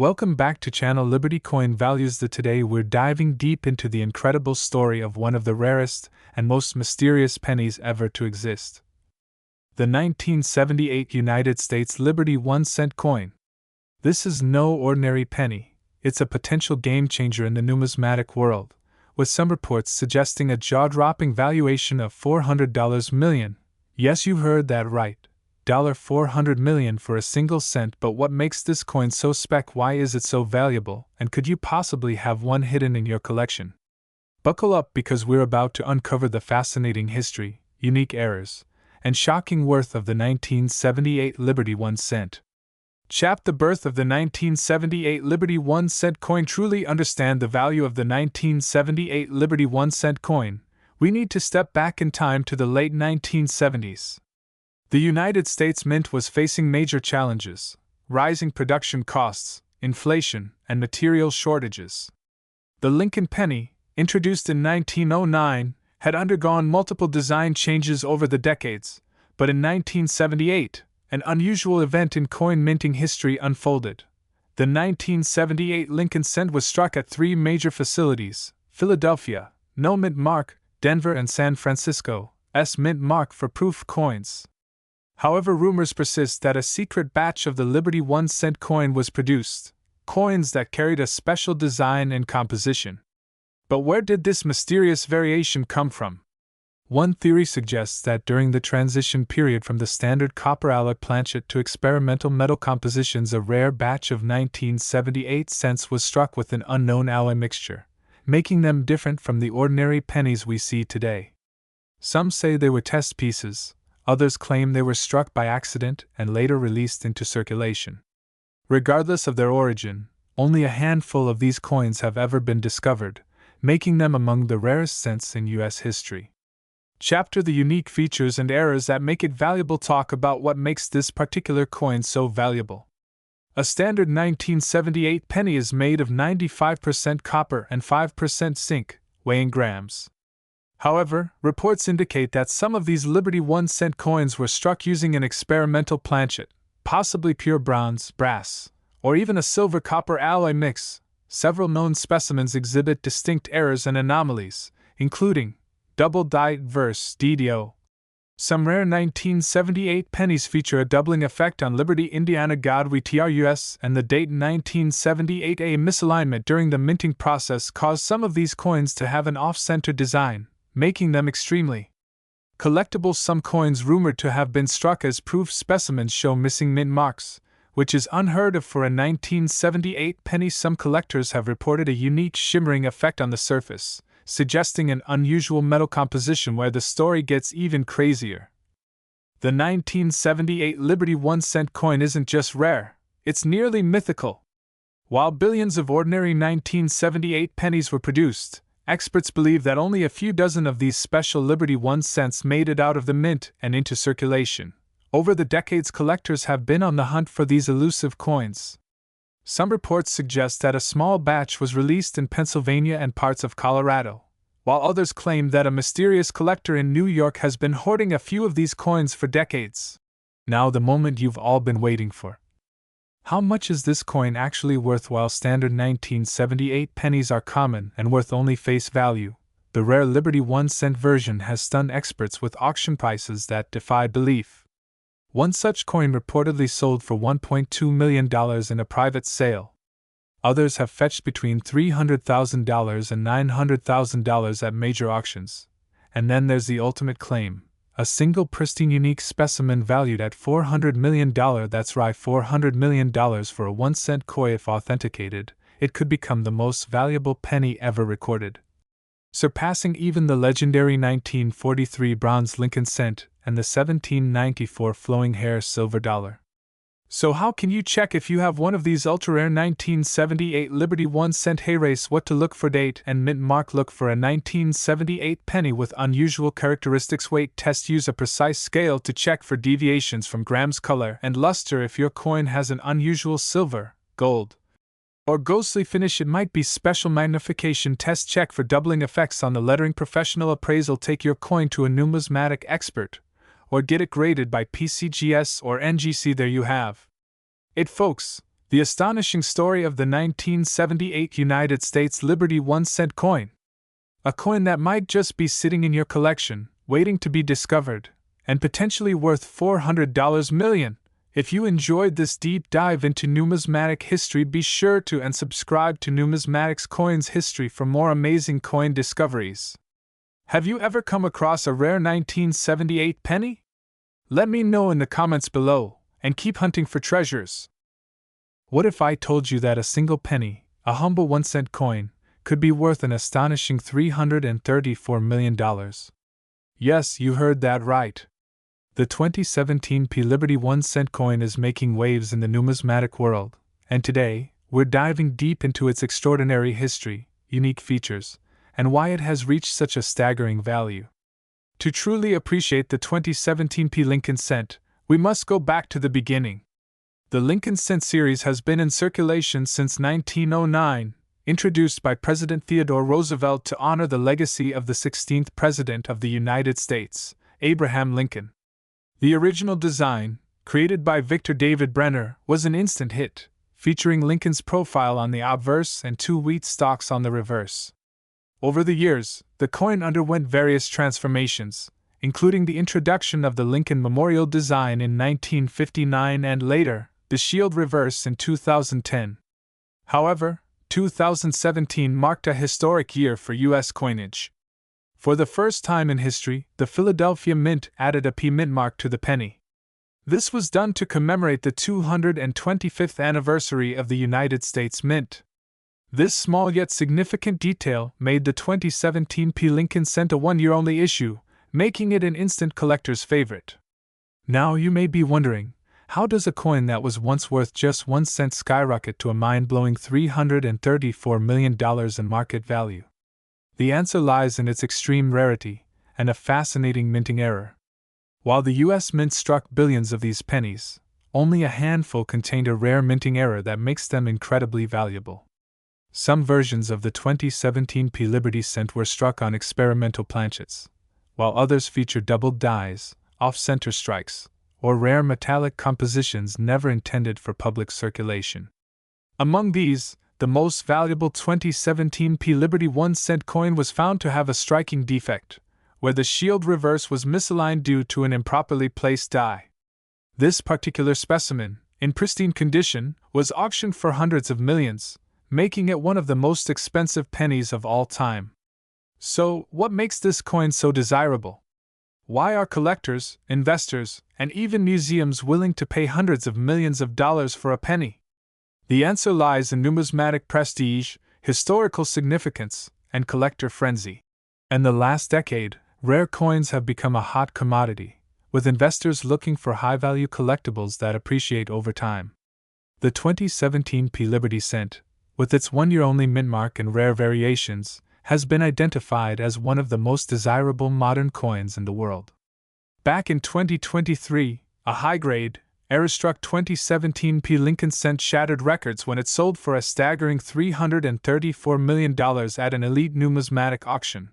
Welcome back to channel Liberty Coin Values. Today we're diving deep into the incredible story of one of the rarest and most mysterious pennies ever to exist. The 1978 United States Liberty 1-cent coin. This is no ordinary penny, it's a potential game-changer in the numismatic world, with some reports suggesting a jaw-dropping valuation of $400 million. Yes, you heard that right. $400 million for a single cent. But what makes this coin so spec? Why is it so valuable? And could you possibly have one hidden in your collection? Buckle up, because we're about to uncover the fascinating history, unique errors, and shocking worth of the 1978 Liberty 1-cent. The birth of the 1978 Liberty 1-cent coin. Truly understand the value of the 1978 Liberty 1-cent coin, we need to step back in time to the late 1970s. The United States Mint was facing major challenges: rising production costs, inflation, and material shortages. The Lincoln penny, introduced in 1909, had undergone multiple design changes over the decades, but in 1978, an unusual event in coin minting history unfolded. The 1978 Lincoln cent was struck at three major facilities: Philadelphia, no mint mark; Denver, and San Francisco, mint mark for proof coins. However, rumors persist that a secret batch of the Liberty 1-cent coin was produced, coins that carried a special design and composition. But where did this mysterious variation come from? One theory suggests that during the transition period from the standard copper alloy planchet to experimental metal compositions, a rare batch of 1978 cents was struck with an unknown alloy mixture, making them different from the ordinary pennies we see today. Some say they were test pieces. Others claim they were struck by accident and later released into circulation. Regardless of their origin, only a handful of these coins have ever been discovered, making them among the rarest cents in U.S. history. The unique features and errors that make it valuable. Talk about what makes this particular coin so valuable. A standard 1978 penny is made of 95% copper and 5% zinc, weighing grams. However, reports indicate that some of these Liberty 1-cent coins were struck using an experimental planchet, possibly pure bronze, brass, or even a silver-copper alloy mix. Several known specimens exhibit distinct errors and anomalies, including double-dyed verse DDO. Some rare 1978 pennies feature a doubling effect on Liberty Indiana Godwey TRUS and the date 1978. A misalignment during the minting process caused some of these coins to have an off-center design, making them extremely collectible. Some coins rumored to have been struck as proof specimens show missing mint marks, which is unheard of for a 1978 penny. Some collectors have reported a unique shimmering effect on the surface, suggesting an unusual metal composition. Where the story gets even crazier. The 1978 Liberty 1-cent coin isn't just rare, it's nearly mythical. While billions of ordinary 1978 pennies were produced, experts believe that only a few dozen of these special Liberty 1-cents made it out of the mint and into circulation. Over the decades, collectors have been on the hunt for these elusive coins. Some reports suggest that a small batch was released in Pennsylvania and parts of Colorado, while others claim that a mysterious collector in New York has been hoarding a few of these coins for decades. Now, the moment you've all been waiting for. How much is this coin actually worth? While standard 1978 pennies are common and worth only face value, the rare Liberty 1-cent version has stunned experts with auction prices that defy belief. One such coin reportedly sold for $1.2 million in a private sale. Others have fetched between $300,000 and $900,000 at major auctions. And then there's the ultimate claim: a single pristine unique specimen valued at $400 million. That's right, $400 million for a 1-cent coin. If authenticated, it could become the most valuable penny ever recorded, surpassing even the legendary 1943 bronze Lincoln cent and the 1794 flowing hair silver dollar. So how can you check if you have one of these ultra-rare 1978 Liberty 1-cent? Hey race, what to look for? Date and mint mark. Look for a 1978 penny with unusual characteristics. Weight test. Use a precise scale to check for deviations from grams. Color and luster. If your coin has an unusual silver, gold, or ghostly finish, it might be special. Magnification test. Check for doubling effects on the lettering. Professional appraisal. Take your coin to a numismatic expert, or get it graded by PCGS or NGC. There you have it, folks. The astonishing story of the 1978 United States Liberty 1-cent coin. A coin that might just be sitting in your collection, waiting to be discovered, and potentially worth $400 million. If you enjoyed this deep dive into numismatic history, be sure to subscribe to Numismatics Coins History for more amazing coin discoveries. Have you ever come across a rare 1978 penny? Let me know in the comments below, and keep hunting for treasures. What if I told you that a single penny, a humble 1-cent coin, could be worth an astonishing $334 million? Yes, you heard that right. The 2017 Liberty 1-cent coin is making waves in the numismatic world, and today, we're diving deep into its extraordinary history, unique features, and why it has reached such a staggering value. To truly appreciate the 2017 Lincoln cent, we must go back to the beginning. The Lincoln cent series has been in circulation since 1909, introduced by President Theodore Roosevelt to honor the legacy of the 16th President of the United States, Abraham Lincoln. The original design, created by Victor David Brenner, was an instant hit, featuring Lincoln's profile on the obverse and 2 wheat stalks on the reverse. Over the years, the coin underwent various transformations, including the introduction of the Lincoln Memorial design in 1959 and later, the shield reverse in 2010. However, 2017 marked a historic year for U.S. coinage. For the first time in history, the Philadelphia Mint added a P mint mark to the penny. This was done to commemorate the 225th anniversary of the United States Mint. This small yet significant detail made the 2017 Lincoln cent a one-year-only issue, making it an instant collector's favorite. Now you may be wondering, how does a coin that was once worth just 1 cent skyrocket to a mind-blowing $334 million in market value? The answer lies in its extreme rarity and a fascinating minting error. While the U.S. Mint struck billions of these pennies, only a handful contained a rare minting error that makes them incredibly valuable. Some versions of the 2017 Liberty cent were struck on experimental planchets, while others featured doubled dies, off-center strikes, or rare metallic compositions never intended for public circulation. Among these, the most valuable 2017 Liberty 1-cent coin was found to have a striking defect, where the shield reverse was misaligned due to an improperly placed die. This particular specimen, in pristine condition, was auctioned for hundreds of millions, making it one of the most expensive pennies of all time. So, what makes this coin so desirable? Why are collectors, investors, and even museums willing to pay hundreds of millions of dollars for a penny? The answer lies in numismatic prestige, historical significance, and collector frenzy. In the last decade, rare coins have become a hot commodity, with investors looking for high-value collectibles that appreciate over time. The 2017 Liberty cent, with its one-year-only mint mark and rare variations, has been identified as one of the most desirable modern coins in the world. Back in 2023, a high-grade, error-struck 2017 Lincoln cent shattered records when it sold for a staggering $334 million at an elite numismatic auction.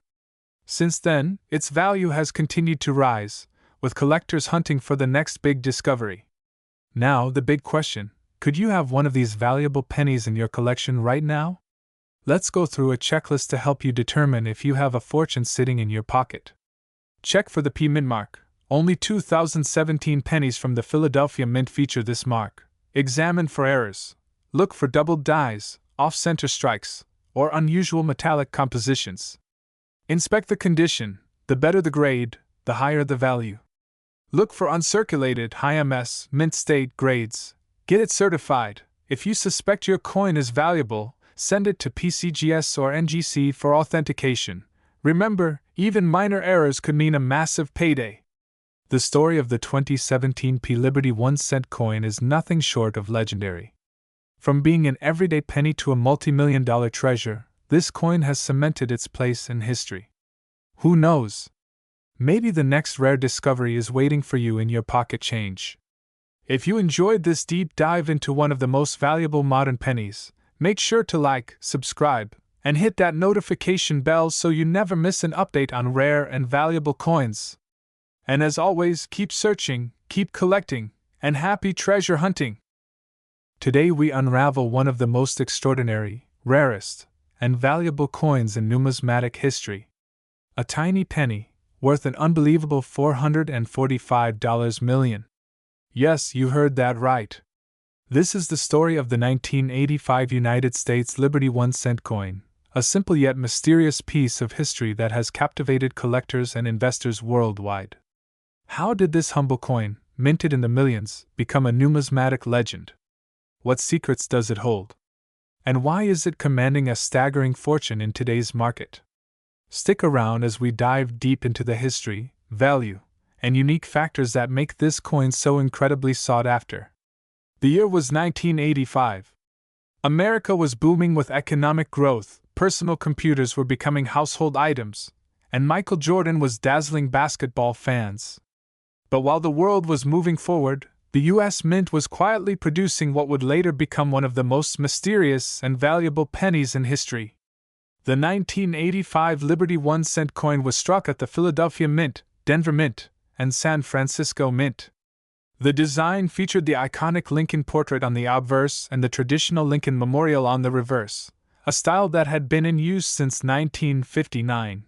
Since then, its value has continued to rise, with collectors hunting for the next big discovery. Now, the big question: could you have one of these valuable pennies in your collection right now? Let's go through a checklist to help you determine if you have a fortune sitting in your pocket. Check for the P mint mark. Only 2017 pennies from the Philadelphia Mint feature this mark. Examine for errors. Look for doubled dies, off-center strikes, or unusual metallic compositions. Inspect the condition. The better the grade, the higher the value. Look for uncirculated high MS mint state grades. Get it certified. If you suspect your coin is valuable, send it to PCGS or NGC for authentication. Remember, even minor errors could mean a massive payday. The story of the 2017 Liberty 1-cent coin is nothing short of legendary. From being an everyday penny to a multi-million-dollar treasure, this coin has cemented its place in history. Who knows? Maybe the next rare discovery is waiting for you in your pocket change. If you enjoyed this deep dive into one of the most valuable modern pennies, make sure to like, subscribe, and hit that notification bell so you never miss an update on rare and valuable coins. And as always, keep searching, keep collecting, and happy treasure hunting! Today we unravel one of the most extraordinary, rarest, and valuable coins in numismatic history. A tiny penny, worth an unbelievable $445 million. Yes, you heard that right. This is the story of the 1985 United States Liberty 1-cent coin, a simple yet mysterious piece of history that has captivated collectors and investors worldwide. How did this humble coin, minted in the millions, become a numismatic legend? What secrets does it hold? And why is it commanding a staggering fortune in today's market? Stick around as we dive deep into the history, value, and unique factors that make this coin so incredibly sought after. The year was 1985. America was booming with economic growth, personal computers were becoming household items, and Michael Jordan was dazzling basketball fans. But while the world was moving forward, the U.S. Mint was quietly producing what would later become one of the most mysterious and valuable pennies in history. The 1985 Liberty 1-cent coin was struck at the Philadelphia Mint, Denver Mint, and San Francisco Mint. The design featured the iconic Lincoln portrait on the obverse and the traditional Lincoln memorial on the reverse, a style that had been in use since 1959.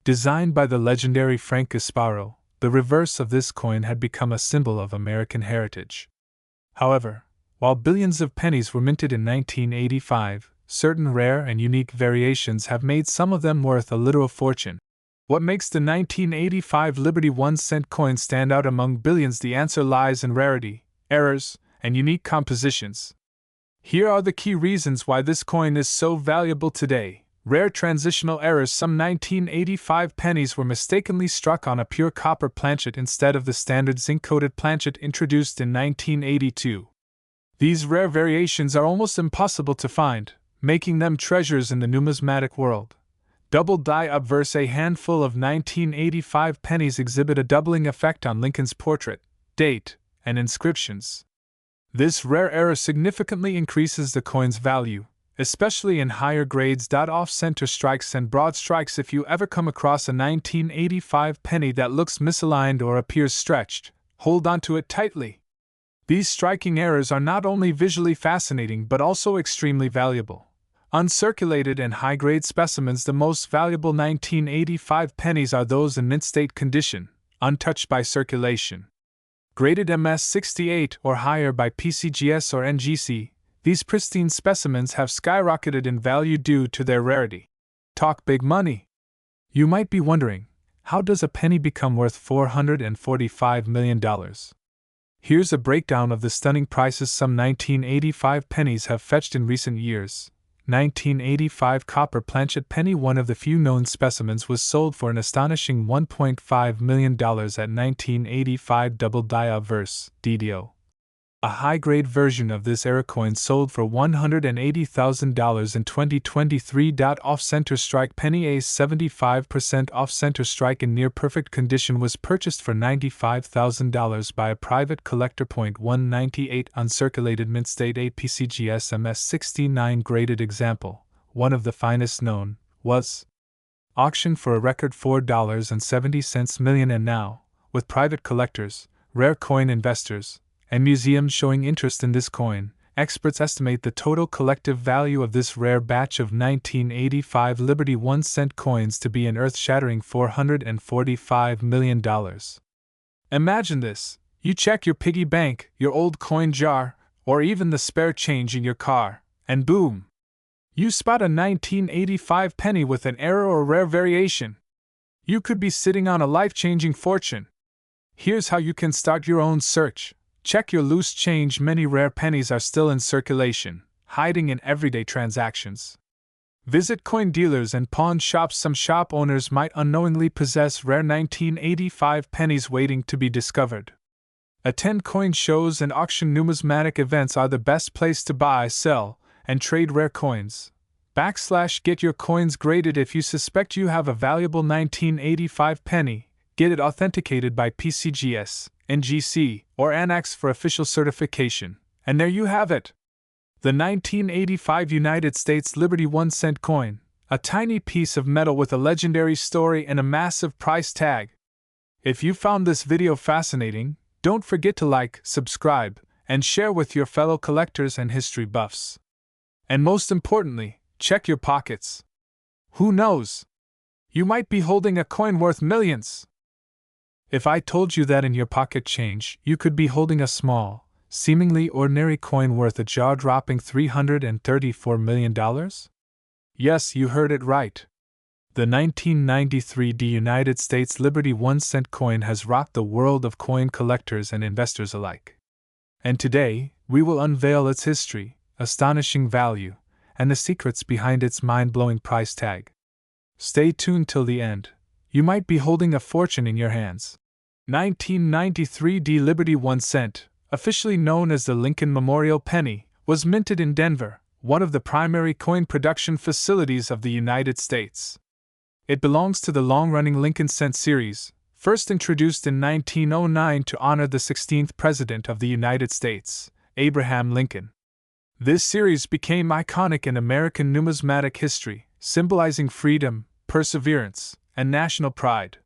Designed by the legendary Frank Gasparo, the reverse of this coin had become a symbol of American heritage. However, while billions of pennies were minted in 1985, certain rare and unique variations have made some of them worth a literal fortune. What makes the 1985 Liberty 1-cent coin stand out among billions? The answer lies in rarity, errors, and unique compositions. Here are the key reasons why this coin is so valuable today. Rare transitional errors. Some 1985 pennies were mistakenly struck on a pure copper planchet instead of the standard zinc-coated planchet introduced in 1982. These rare variations are almost impossible to find, making them treasures in the numismatic world. Double die obverse. A handful of 1985 pennies exhibit a doubling effect on Lincoln's portrait, date, and inscriptions. This rare error significantly increases the coin's value, especially in higher grades. Off-center strikes and broad strikes. If you ever come across a 1985 penny that looks misaligned or appears stretched, hold onto it tightly. These striking errors are not only visually fascinating but also extremely valuable. Uncirculated and high-grade specimens. The most valuable 1985 pennies are those in mint-state condition, untouched by circulation. Graded MS-68 or higher by PCGS or NGC, these pristine specimens have skyrocketed in value due to their rarity. Talk big money! You might be wondering, how does a penny become worth $445 million? Here's a breakdown of the stunning prices some 1985 pennies have fetched in recent years. 1985 copper planchet penny. One of the few known specimens was sold for an astonishing $1.5 million at 1985 double die obverse (DDO). A high-grade version of this era coin sold for $180,000 in 2023. Off-center strike penny. A 75% off-center strike in near-perfect condition was purchased for $95,000 by a private collector. 198 uncirculated mint-state. A PCGS MS-69 graded example, one of the finest known, was auctioned for a record $4.70 million. And now, with private collectors, rare coin investors, and museums showing interest in this coin, experts estimate the total collective value of this rare batch of 1985 Liberty 1-cent coins to be an earth-shattering $445 million. Imagine this: you check your piggy bank, your old coin jar, or even the spare change in your car, and boom! You spot a 1985 penny with an error or rare variation. You could be sitting on a life-changing fortune. Here's how you can start your own search. Check your loose change. Many rare pennies are still in circulation, hiding in everyday transactions. Visit coin dealers and pawn shops. Some shop owners might unknowingly possess rare 1985 pennies waiting to be discovered. Attend coin shows and auction. Numismatic events are the best place to buy, sell, and trade rare coins. Get your coins graded. If you suspect you have a valuable 1985 penny, get it authenticated by PCGS, NGC, or ANAX for official certification. And there you have it! The 1985 United States Liberty 1-cent coin, a tiny piece of metal with a legendary story and a massive price tag. If you found this video fascinating, don't forget to like, subscribe, and share with your fellow collectors and history buffs. And most importantly, check your pockets. Who knows? You might be holding a coin worth millions. If I told you that in your pocket change you could be holding a small, seemingly ordinary coin worth a jaw-dropping $334 million? Yes, you heard it right. The 1993 United States Liberty 1-cent coin has rocked the world of coin collectors and investors alike. And today, we will unveil its history, astonishing value, and the secrets behind its mind-blowing price tag. Stay tuned till the end. You might be holding a fortune in your hands. 1993 Liberty 1 cent, officially known as the Lincoln Memorial Penny, was minted in Denver, one of the primary coin production facilities of the United States. It belongs to the long-running Lincoln Cent series, first introduced in 1909 to honor the 16th President of the United States, Abraham Lincoln. This series became iconic in American numismatic history, symbolizing freedom, perseverance, and national pride.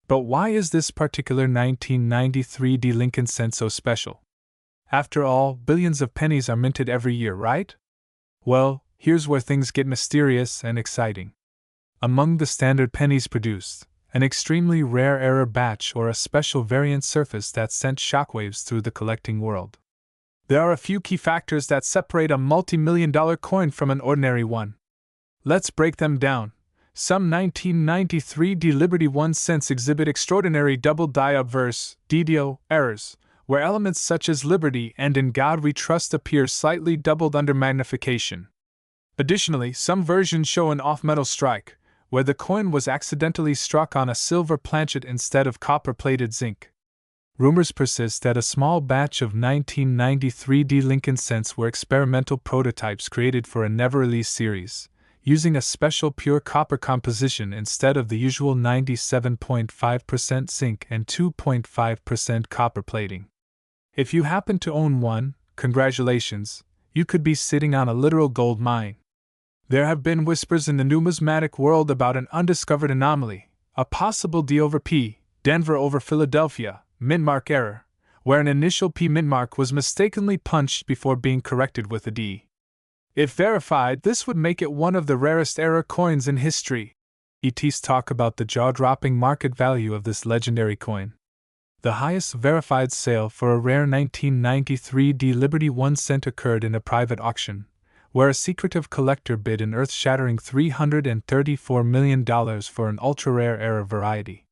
But why is this particular 1993 Lincoln Cent so special? After all, billions of pennies are minted every year, right? Well, here's where things get mysterious and exciting. Among the standard pennies produced, an extremely rare error batch or a special variant surface that sent shockwaves through the collecting world. There are a few key factors that separate a multi-million-dollar coin from an ordinary one. Let's break them down. Some 1993 Liberty 1 cents exhibit extraordinary double-die obverse (DDO) errors, where elements such as Liberty and In God We Trust appear slightly doubled under magnification. Additionally, some versions show an off-metal strike, where the coin was accidentally struck on a silver planchet instead of copper-plated zinc. Rumors persist that a small batch of 1993 Lincoln cents were experimental prototypes created for a never-released series, using a special pure copper composition instead of the usual 97.5% zinc and 2.5% copper plating. If you happen to own one, congratulations, you could be sitting on a literal gold mine. There have been whispers in the numismatic world about an undiscovered anomaly, a possible D over P, Denver over Philadelphia, mintmark error, where an initial P mintmark was mistakenly punched before being corrected with a D. If verified, this would make it one of the rarest error coins in history. ETs talk about the jaw-dropping market value of this legendary coin. The highest verified sale for a rare 1993 Liberty 1 cent occurred in a private auction, where a secretive collector bid an earth-shattering $334 million for an ultra-rare error variety.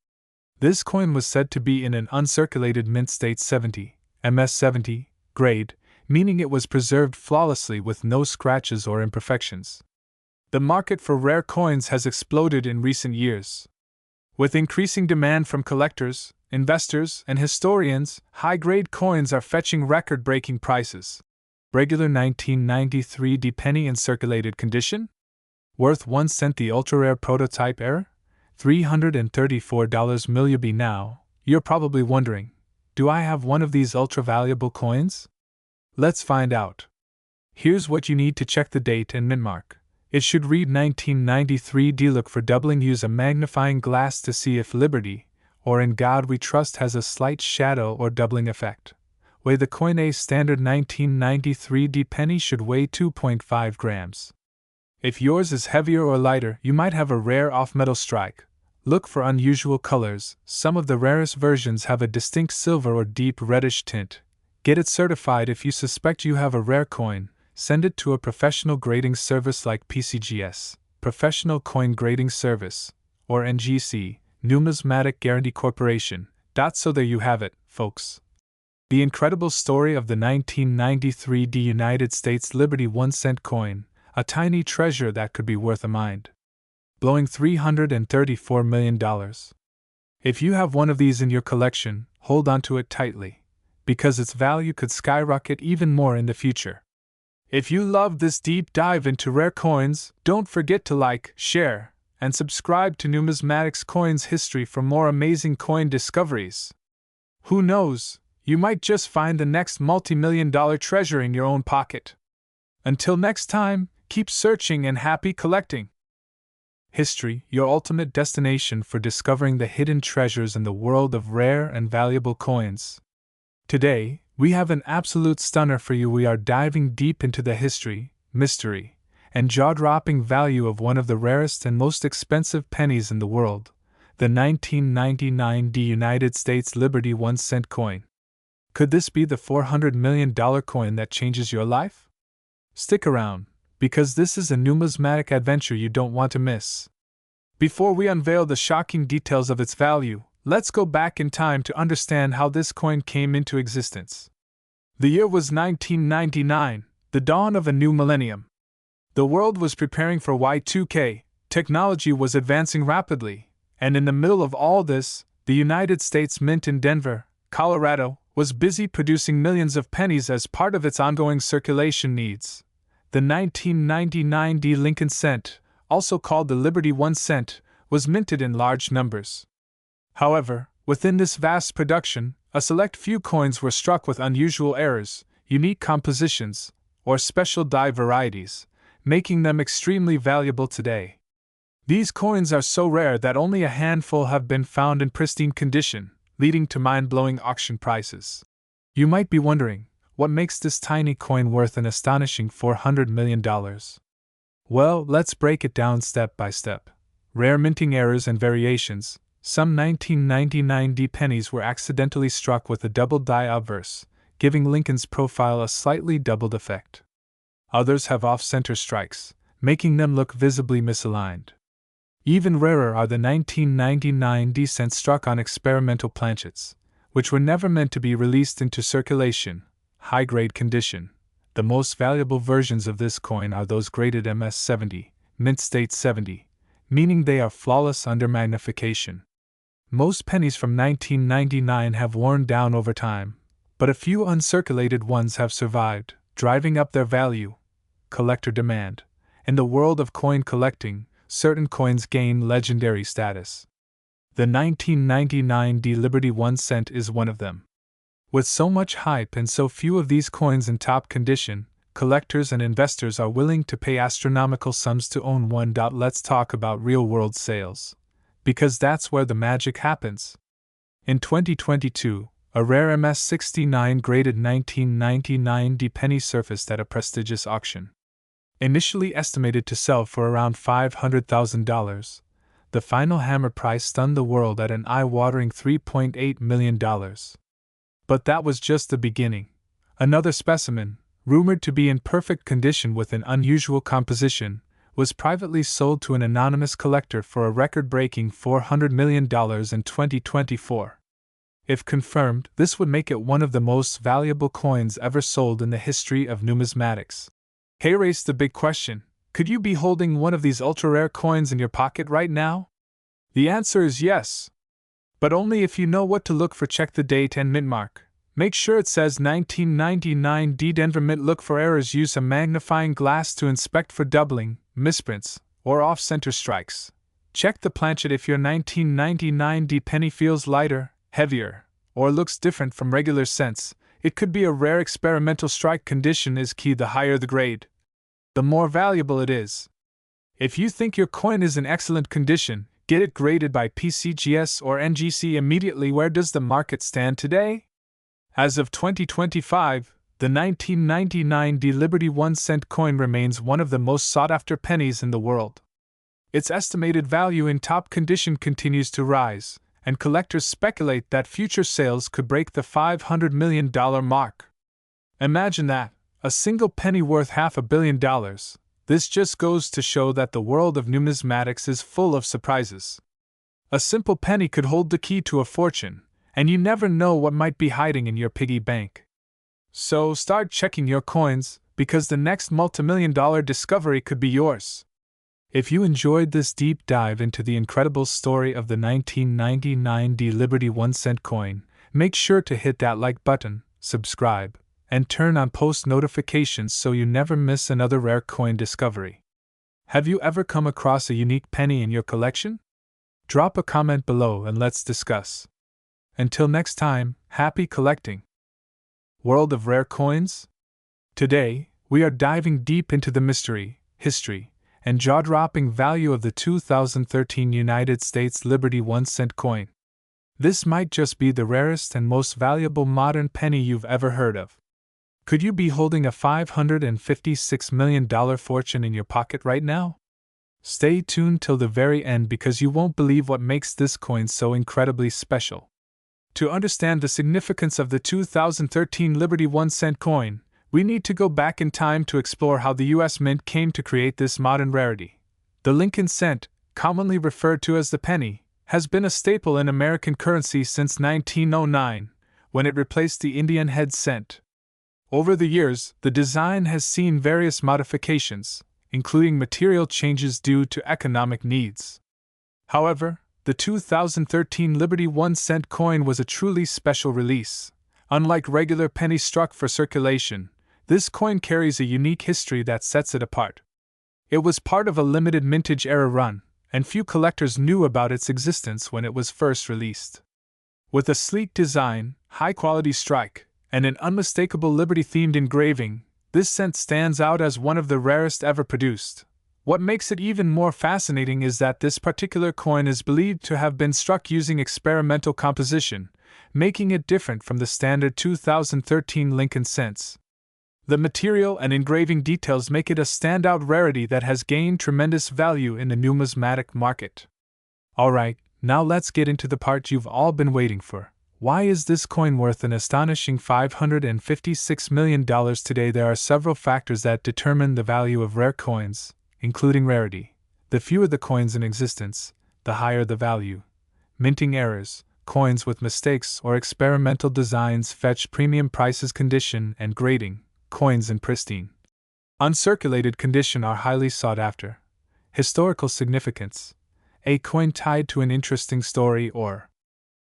This coin was said to be in an uncirculated mint state 70, MS70, grade, meaning it was preserved flawlessly with no scratches or imperfections. The market for rare coins has exploded in recent years. With increasing demand from collectors, investors, and historians, high-grade coins are fetching record-breaking prices. Regular 1993 penny in circulated condition? Worth 1 cent. The ultra-rare prototype error? $334 million. Now, you're probably wondering, do I have one of these ultra-valuable coins? Let's find out. Here's what you need to check: the date and mintmark. It should read 1993. Look for doubling. Use a magnifying glass to see if Liberty, or In God We Trust, has a slight shadow or doubling effect. Weigh the coin. A standard 1993 penny should weigh 2.5 grams. If yours is heavier or lighter, you might have a rare off-metal strike. Look for unusual colors. Some of the rarest versions have a distinct silver or deep reddish tint. Get it certified. If you suspect you have a rare coin, send it to a professional grading service like PCGS, Professional Coin Grading Service, or NGC, Numismatic Guarantee Corporation. So there you have it, folks. The incredible story of the 1993 United States Liberty 1 cent coin, a tiny treasure that could be worth a mind-blowing $334 million. If you have one of these in your collection, hold on to it tightly, because its value could skyrocket even more in the future. If you loved this deep dive into rare coins, don't forget to like, share, and subscribe to Numismatics Coins History for more amazing coin discoveries. Who knows, you might just find the next multi-million-dollar treasure in your own pocket. Until next time, keep searching and happy collecting. History, your ultimate destination for discovering the hidden treasures in the world of rare and valuable coins. Today, we have an absolute stunner for you. We are diving deep into the history, mystery, and jaw-dropping value of one of the rarest and most expensive pennies in the world, the 1999 United States Liberty 1-cent coin. Could this be the $400 million coin that changes your life? Stick around, because this is a numismatic adventure you don't want to miss. Before we unveil the shocking details of its value, let's go back in time to understand how this coin came into existence. The year was 1999, the dawn of a new millennium. The world was preparing for Y2K, technology was advancing rapidly, and in the middle of all this, the United States Mint in Denver, Colorado, was busy producing millions of pennies as part of its ongoing circulation needs. The 1999 Lincoln cent, also called the Liberty 1 cent, was minted in large numbers. However, within this vast production, a select few coins were struck with unusual errors, unique compositions, or special die varieties, making them extremely valuable today. These coins are so rare that only a handful have been found in pristine condition, leading to mind-blowing auction prices. You might be wondering, what makes this tiny coin worth an astonishing $400 million? Well, let's break it down step by step. Rare minting errors and variations. Some 1999 pennies were accidentally struck with a double die obverse, giving Lincoln's profile a slightly doubled effect. Others have off-center strikes, making them look visibly misaligned. Even rarer are the 1999 cents struck on experimental planchets, which were never meant to be released into circulation, high-grade condition. The most valuable versions of this coin are those graded MS-70, mint state 70, meaning they are flawless under magnification. Most pennies from 1999 have worn down over time, but a few uncirculated ones have survived, driving up their value. Collector demand. In the world of coin collecting, certain coins gain legendary status. The 1999 Liberty 1 cent is one of them. With so much hype and so few of these coins in top condition, collectors and investors are willing to pay astronomical sums to own one. Let's talk about real-world sales, because that's where the magic happens. In 2022, a rare MS-69 graded 1999 penny surfaced at a prestigious auction. Initially estimated to sell for around $500,000, the final hammer price stunned the world at an eye-watering $3.8 million. But that was just the beginning. Another specimen, rumored to be in perfect condition with an unusual composition, was privately sold to an anonymous collector for a record-breaking $400 million in 2024. If confirmed, this would make it one of the most valuable coins ever sold in the history of numismatics. Hey, raise the big question, could you be holding one of these ultra-rare coins in your pocket right now? The answer is yes. But only if you know what to look for. Check the date and mint mark. Make sure it says 1999 Denver Mint. Look for errors. Use a magnifying glass to inspect for doubling, misprints, or off-center strikes. Check the planchet if your 1999 penny feels lighter, heavier, or looks different from regular cents. It could be a rare experimental strike. Condition is key. The higher the grade, the more valuable it is. If you think your coin is in excellent condition, get it graded by PCGS or NGC immediately. Where does the market stand today? As of 2025, the 1999 Liberty 1 cent coin remains one of the most sought-after pennies in the world. Its estimated value in top condition continues to rise, and collectors speculate that future sales could break the $500 million mark. Imagine that, a single penny worth $500 million. This just goes to show that the world of numismatics is full of surprises. A simple penny could hold the key to a fortune, and you never know what might be hiding in your piggy bank. So start checking your coins, because the next multimillion-dollar discovery could be yours. If you enjoyed this deep dive into the incredible story of the 1999 Liberty 1 cent coin, make sure to hit that like button, subscribe, and turn on post notifications so you never miss another rare coin discovery. Have you ever come across a unique penny in your collection? Drop a comment below and let's discuss. Until next time, happy collecting! World of Rare Coins? Today, we are diving deep into the mystery, history, and jaw-dropping value of the 2013 United States Liberty 1 cent coin. This might just be the rarest and most valuable modern penny you've ever heard of. Could you be holding a $556 million fortune in your pocket right now? Stay tuned till the very end because you won't believe what makes this coin so incredibly special. To understand the significance of the 2013 Liberty 1-cent coin, we need to go back in time to explore how the U.S. Mint came to create this modern rarity. The Lincoln cent, commonly referred to as the penny, has been a staple in American currency since 1909, when it replaced the Indian head cent. Over the years, the design has seen various modifications, including material changes due to economic needs. However, the 2013 Liberty 1-cent coin was a truly special release. Unlike regular pennies struck for circulation, this coin carries a unique history that sets it apart. It was part of a limited mintage era run, and few collectors knew about its existence when it was first released. With a sleek design, high-quality strike, and an unmistakable Liberty-themed engraving, this cent stands out as one of the rarest ever produced. What makes it even more fascinating is that this particular coin is believed to have been struck using experimental composition, making it different from the standard 2013 Lincoln cents. The material and engraving details make it a standout rarity that has gained tremendous value in the numismatic market. Alright, now let's get into the part you've all been waiting for. Why is this coin worth an astonishing $556 million today? There are several factors that determine the value of rare coins, including rarity. The fewer the coins in existence, the higher the value. Minting errors, coins with mistakes or experimental designs fetch premium prices. Condition and grading, coins in pristine, uncirculated condition are highly sought after. Historical significance, a coin tied to an interesting story or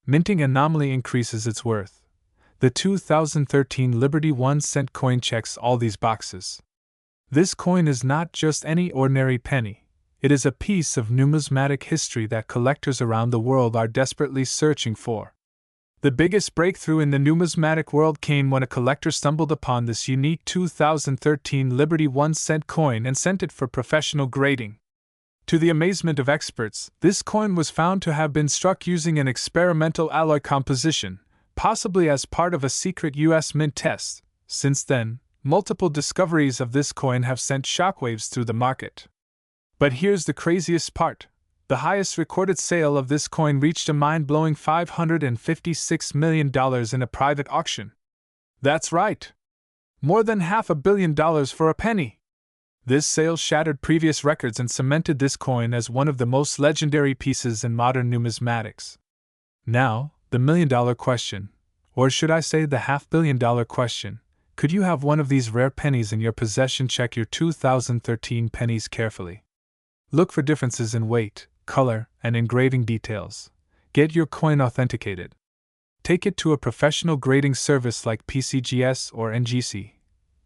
minting anomaly increases its worth. The 2013 Liberty 1-cent coin checks all these boxes. This coin is not just any ordinary penny. It is a piece of numismatic history that collectors around the world are desperately searching for. The biggest breakthrough in the numismatic world came when a collector stumbled upon this unique 2013 Liberty 1-cent coin and sent it for professional grading. To the amazement of experts, this coin was found to have been struck using an experimental alloy composition, possibly as part of a secret U.S. Mint test. Since then, multiple discoveries of this coin have sent shockwaves through the market. But here's the craziest part. The highest recorded sale of this coin reached a mind-blowing $556 million in a private auction. That's right! More than $500 million for a penny! This sale shattered previous records and cemented this coin as one of the most legendary pieces in modern numismatics. Now, the million-dollar question, or should I say the $500 million question, could you have one of these rare pennies in your possession? Check your 2013 pennies carefully. Look for differences in weight, color, and engraving details. Get your coin authenticated. Take it to a professional grading service like PCGS or NGC.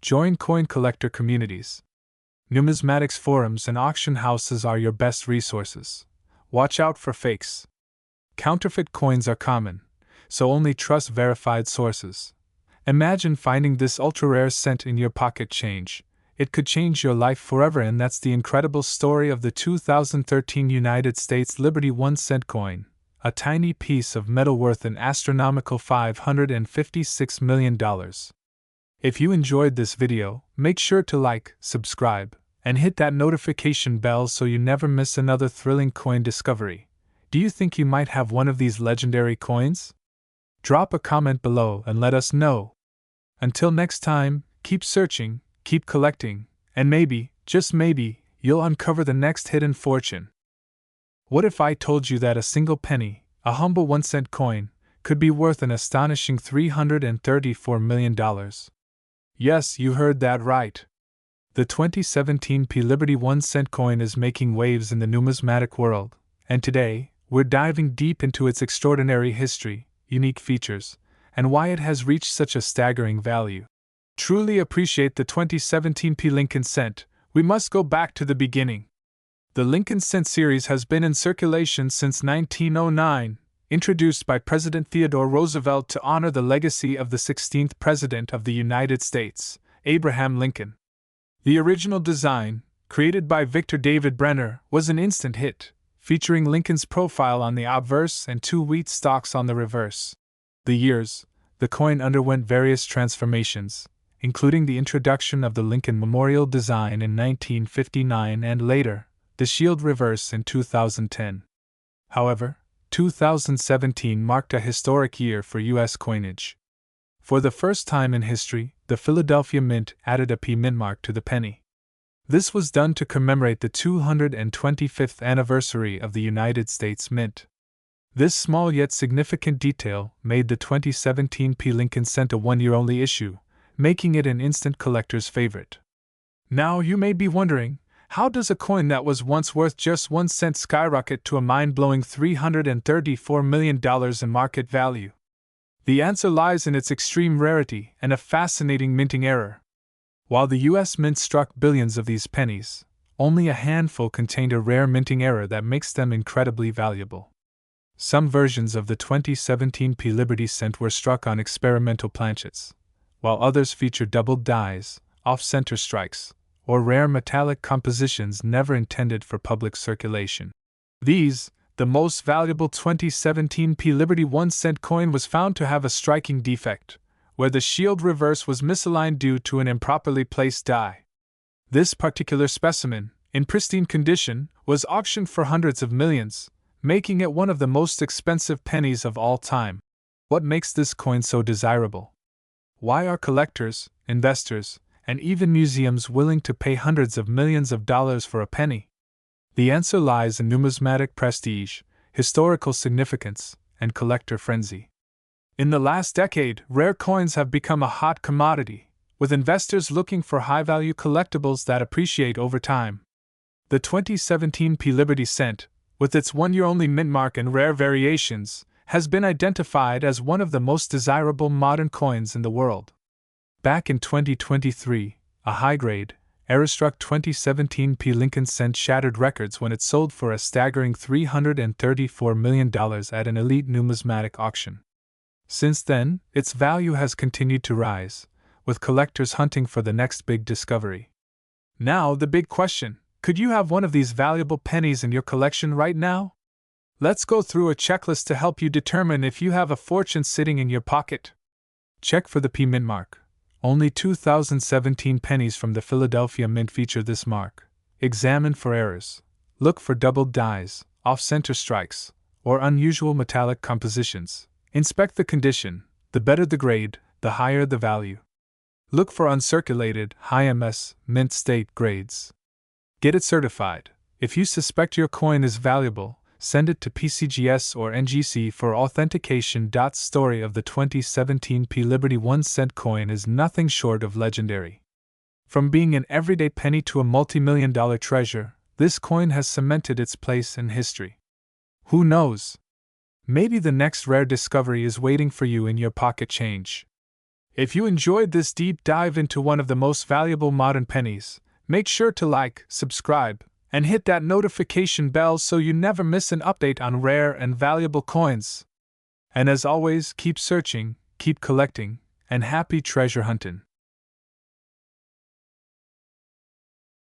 Join coin collector communities. Numismatics forums and auction houses are your best resources. Watch out for fakes. Counterfeit coins are common, so only trust verified sources. Imagine finding this ultra-rare cent in your pocket change. It could change your life forever, and that's the incredible story of the 2013 United States Liberty 1-cent coin, a tiny piece of metal worth an astronomical $556 million. If you enjoyed this video, make sure to like, subscribe, and hit that notification bell so you never miss another thrilling coin discovery. Do you think you might have one of these legendary coins? Drop a comment below and let us know. Until next time, keep searching, keep collecting, and maybe, just maybe, you'll uncover the next hidden fortune. What if I told you that a single penny, a humble 1-cent coin, could be worth an astonishing $334 million? Yes, you heard that right. The 2017 Liberty 1-cent coin is making waves in the numismatic world, and today, we're diving deep into its extraordinary history, unique features, and why it has reached such a staggering value. Truly appreciate the 2017 Lincoln cent, we must go back to the beginning. The Lincoln cent series has been in circulation since 1909, introduced by President Theodore Roosevelt to honor the legacy of the 16th President of the United States, Abraham Lincoln. The original design, created by Victor David Brenner, was an instant hit, featuring Lincoln's profile on the obverse and 2 wheat stalks on the reverse. The years, the coin underwent various transformations, including the introduction of the Lincoln Memorial design in 1959 and later, the shield reverse in 2010. However, 2017 marked a historic year for U.S. coinage. For the first time in history, the Philadelphia Mint added a P mint mark to the penny. This was done to commemorate the 225th anniversary of the United States Mint. This small yet significant detail made the 2017 P Lincoln Cent a one-year-only issue, making it an instant collector's favorite. Now you may be wondering, how does a coin that was once worth just 1 cent skyrocket to a mind-blowing $334 million in market value? The answer lies in its extreme rarity and a fascinating minting error. While the U.S. Mint struck billions of these pennies, only a handful contained a rare minting error that makes them incredibly valuable. Some versions of the 2017 P Liberty Cent were struck on experimental planchets, while others featured doubled dies, off-center strikes, or rare metallic compositions never intended for public circulation. These, the most valuable 2017 P Liberty 1 cent coin was found to have a striking defect, where the shield reverse was misaligned due to an improperly placed die. This particular specimen, in pristine condition, was auctioned for hundreds of millions, making it one of the most expensive pennies of all time. What makes this coin so desirable? Why are collectors, investors, and even museums willing to pay hundreds of millions of dollars for a penny? The answer lies in numismatic prestige, historical significance, and collector frenzy. In the last decade, rare coins have become a hot commodity, with investors looking for high-value collectibles that appreciate over time. The 2017 P Liberty Cent, with its one-year-only mint mark and rare variations, has been identified as one of the most desirable modern coins in the world. Back in 2023, a high-grade, error-struck 2017 P Lincoln Cent shattered records when it sold for a staggering $334 million at an elite numismatic auction. Since then, its value has continued to rise, with collectors hunting for the next big discovery. Now the big question, could you have one of these valuable pennies in your collection right now? Let's go through a checklist to help you determine if you have a fortune sitting in your pocket. Check for the P mint mark. Only 2017 pennies from the Philadelphia Mint feature this mark. Examine for errors. Look for doubled dies, off-center strikes, or unusual metallic compositions. Inspect the condition. The better the grade, the higher the value. Look for uncirculated, high MS, mint state grades. Get it certified. If you suspect your coin is valuable, send it to PCGS or NGC for authentication. Story of the 2017 P Liberty 1 cent coin is nothing short of legendary. From being an everyday penny to a multi-million-dollar treasure, this coin has cemented its place in history. Who knows? Maybe the next rare discovery is waiting for you in your pocket change. If you enjoyed this deep dive into one of the most valuable modern pennies, make sure to like, subscribe, and hit that notification bell so you never miss an update on rare and valuable coins. And as always, keep searching, keep collecting, and happy treasure hunting.